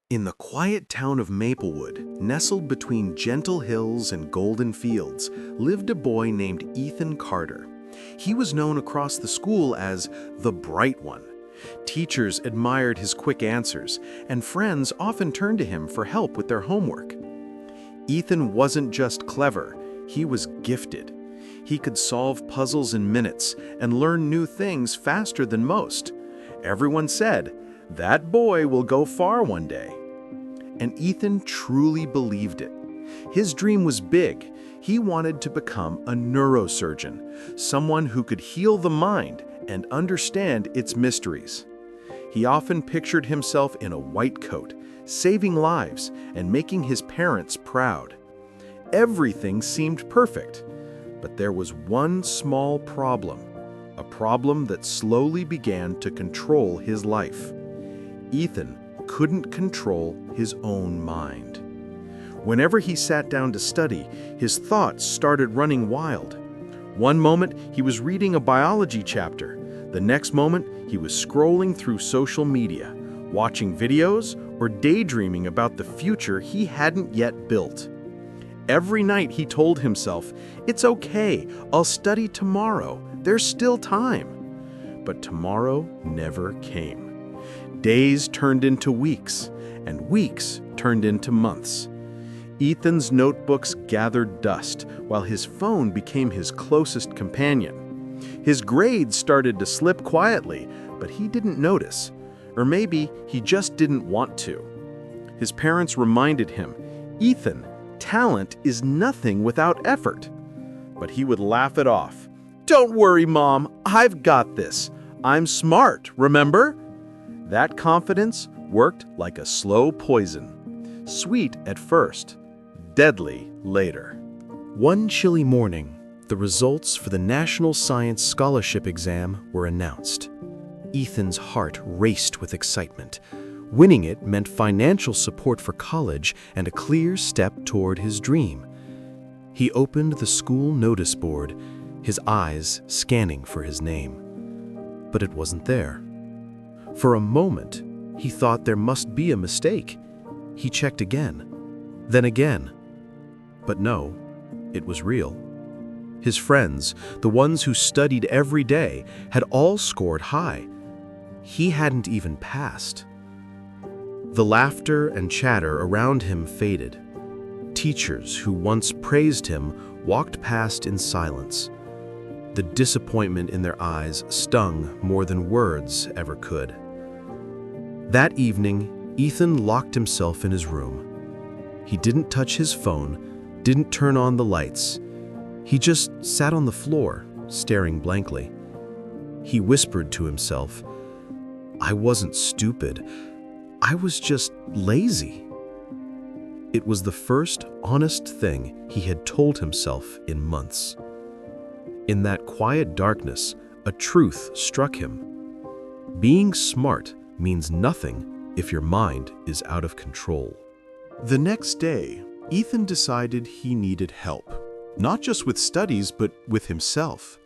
In the quiet town of Maplewood, nestled between gentle hills and golden fields, lived a boy named Ethan Carter. He was known across the school as the Bright One. Teachers admired his quick answers, and friends often turned to him for help with their homework. Ethan wasn't just clever, he was gifted. He could solve puzzles in minutes and learn new things faster than most. Everyone said, "That boy will go far one day." And Ethan truly believed it. His dream was big. He wanted to become a neurosurgeon, someone who could heal the mind and understand its mysteries. He often pictured himself in a white coat, saving lives and making his parents proud. Everything seemed perfect, but there was one small problem, a problem that slowly began to control his life. Ethan couldn't control his own mind. Whenever he sat down to study, his thoughts started running wild. One moment, he was reading a biology chapter. The next moment, he was scrolling through social media, watching videos, or daydreaming about the future he hadn't yet built. Every night he told himself, "It's okay, I'll study tomorrow, there's still time." But tomorrow never came. Days turned into weeks, and weeks turned into months. Ethan's notebooks gathered dust, while his phone became his closest companion. His grades started to slip quietly, but he didn't notice. Or maybe he just didn't want to. His parents reminded him, "Ethan, talent is nothing without effort." But he would laugh it off. "Don't worry, Mom, I've got this. I'm smart, remember?" That confidence worked like a slow poison. Sweet at first, deadly later. One chilly morning, the results for the National Science Scholarship Exam were announced. Ethan's heart raced with excitement. Winning it meant financial support for college and a clear step toward his dream. He opened the school notice board, his eyes scanning for his name. But it wasn't there. For a moment, he thought there must be a mistake. He checked again, then again. But no, it was real. His friends, the ones who studied every day, had all scored high. He hadn't even passed. The laughter and chatter around him faded. Teachers who once praised him walked past in silence. The disappointment in their eyes stung more than words ever could. That evening, Ethan locked himself in his room. He didn't touch his phone, didn't turn on the lights. He just sat on the floor, staring blankly. He whispered to himself, "I wasn't stupid. I was just lazy." It was the first honest thing he had told himself in months. In that quiet darkness, a truth struck him. Being smart means nothing if your mind is out of control. The next day, Ethan decided he needed help, not just with studies, but with himself.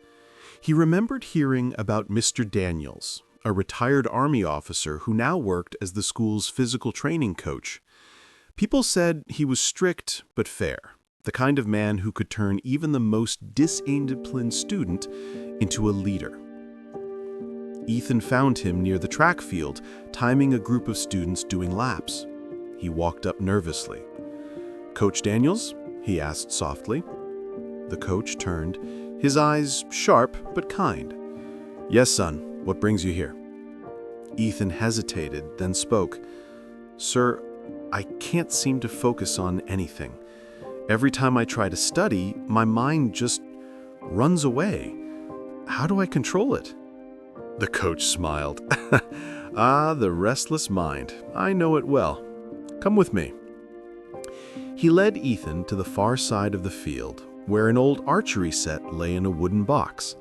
He remembered hearing about Mr. Daniels, a retired Army officer who now worked as the school's physical training coach. People said he was strict but fair, the kind of man who could turn even the most disciplined student into a leader. Ethan found him near the track field, timing a group of students doing laps. He walked up nervously. "Coach Daniels?" he asked softly. The coach turned, his eyes sharp but kind. "Yes, son. What brings you here?" Ethan hesitated, then spoke. "Sir, I can't seem to focus on anything. Every time I try to study, my mind just runs away. How do I control it?" The coach smiled. "Ah, the restless mind. I know it well. Come with me." He led Ethan to the far side of the field, where an old archery set lay in a wooden box.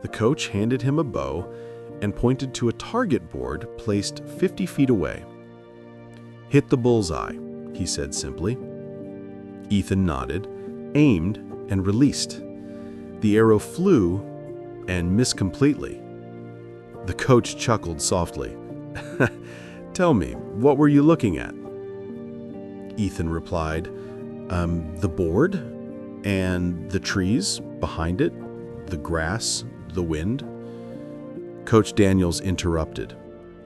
The coach handed him a bow and pointed to a target board placed 50 feet away. "Hit the bullseye," he said simply. Ethan nodded, aimed, and released. The arrow flew and missed completely. The coach chuckled softly. "Tell me, what were you looking at?" Ethan replied. The board and the trees behind it, the grass, the wind. Coach Daniels interrupted.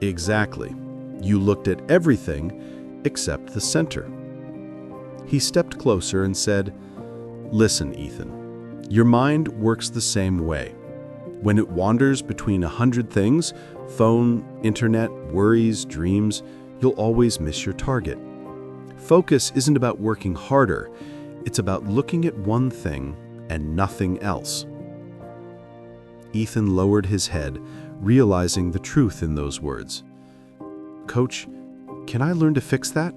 Exactly. You looked at everything except the center. He stepped closer and said, Listen, Ethan, your mind works the same way. When it wanders between 100 things, phone, internet, worries, dreams, you'll always miss your target. Focus isn't about working harder, it's about looking at one thing and nothing else. Ethan lowered his head, realizing the truth in those words. Coach, can I learn to fix that?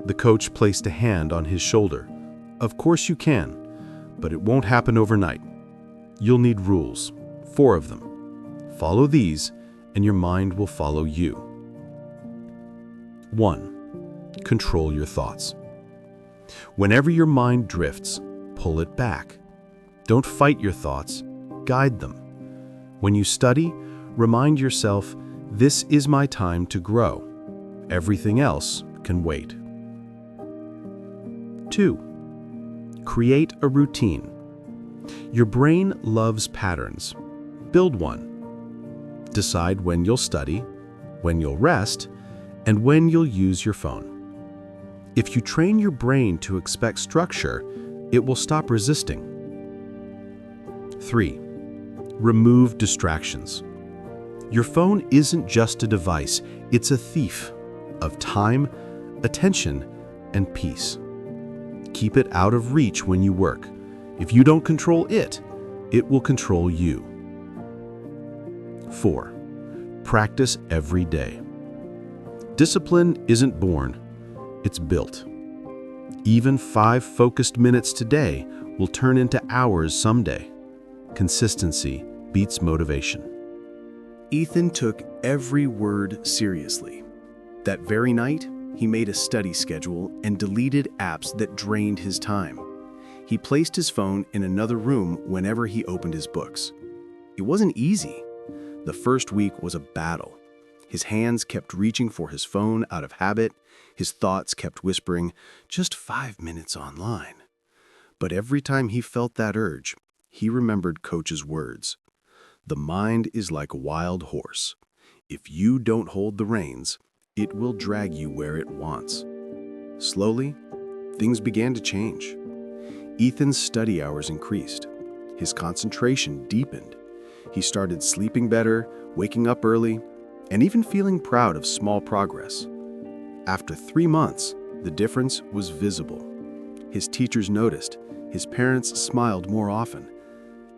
The coach placed a hand on his shoulder. Of course you can, but it won't happen overnight. You'll need rules, 4 of them. Follow these, and your mind will follow you. 1. Control your thoughts. Whenever your mind drifts, pull it back. Don't fight your thoughts, guide them. When you study, remind yourself, this is my time to grow. Everything else can wait. 2. Create a routine. Your brain loves patterns. Build one. Decide when you'll study, when you'll rest, and when you'll use your phone. If you train your brain to expect structure, it will stop resisting. 3. Remove distractions. Your phone isn't just a device, it's a thief of time, attention, and peace. Keep it out of reach when you work. If you don't control it, it will control you. 4. Practice every day. Discipline isn't born, it's built. Even 5 focused minutes today will turn into hours someday. Consistency beats motivation. Ethan took every word seriously. That very night, he made a study schedule and deleted apps that drained his time. He placed his phone in another room whenever he opened his books. It wasn't easy. The first week was a battle. His hands kept reaching for his phone out of habit. His thoughts kept whispering, just 5 minutes online. But every time he felt that urge, he remembered Coach's words. The mind is like a wild horse. If you don't hold the reins, it will drag you where it wants. Slowly, things began to change. Ethan's study hours increased. His concentration deepened. He started sleeping better, waking up early, and even feeling proud of small progress. After 3 months, the difference was visible. His teachers noticed, his parents smiled more often,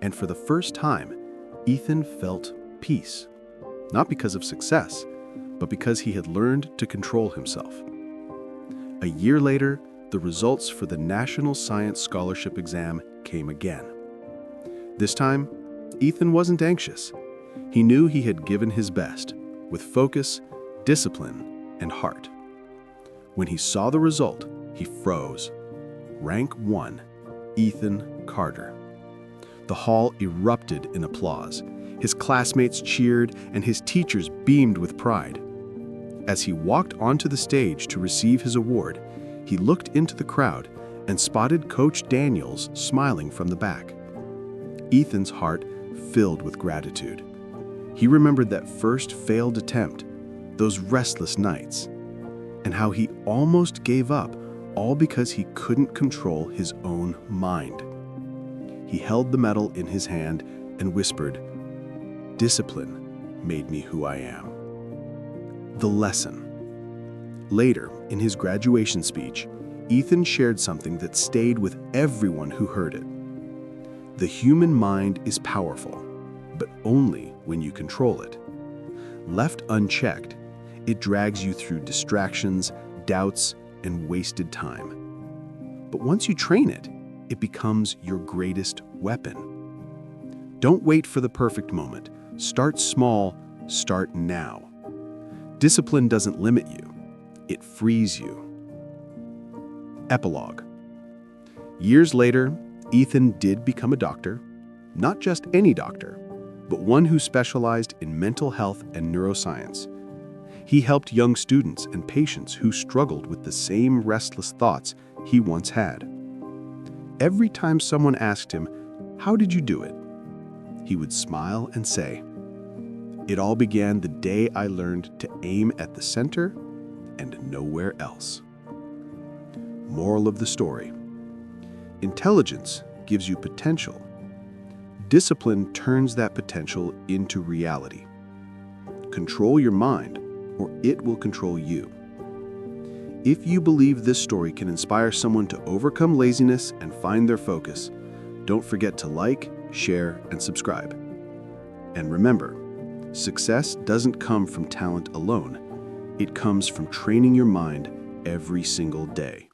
and for the first time, Ethan felt peace. Not because of success, but because he had learned to control himself. A year later, the results for the National Science Scholarship exam came again. This time, Ethan wasn't anxious. He knew he had given his best, with focus, discipline, and heart. When he saw the result, he froze. Rank 1, Ethan Carter. The hall erupted in applause. His classmates cheered, and his teachers beamed with pride. As he walked onto the stage to receive his award, he looked into the crowd and spotted Coach Daniels smiling from the back. Ethan's heart filled with gratitude. He remembered that first failed attempt, those restless nights, and how he almost gave up, all because he couldn't control his own mind. He held the medal in his hand and whispered, "Discipline made me who I am." The lesson. Later, in his graduation speech, Ethan shared something that stayed with everyone who heard it. The human mind is powerful, but only when you control it. Left unchecked, it drags you through distractions, doubts, and wasted time. But once you train it, it becomes your greatest weapon. Don't wait for the perfect moment. Start small, start now. Discipline doesn't limit you, it frees you. Epilogue. Years later, Ethan did become a doctor, not just any doctor, but one who specialized in mental health and neuroscience. He helped young students and patients who struggled with the same restless thoughts he once had. Every time someone asked him, "How did you do it?" he would smile and say, "It all began the day I learned to aim at the center and nowhere else." Moral of the story: intelligence gives you potential. Discipline turns that potential into reality. Control your mind, or it will control you. If you believe this story can inspire someone to overcome laziness and find their focus, don't forget to like, share, and subscribe. And remember, success doesn't come from talent alone. It comes from training your mind every single day.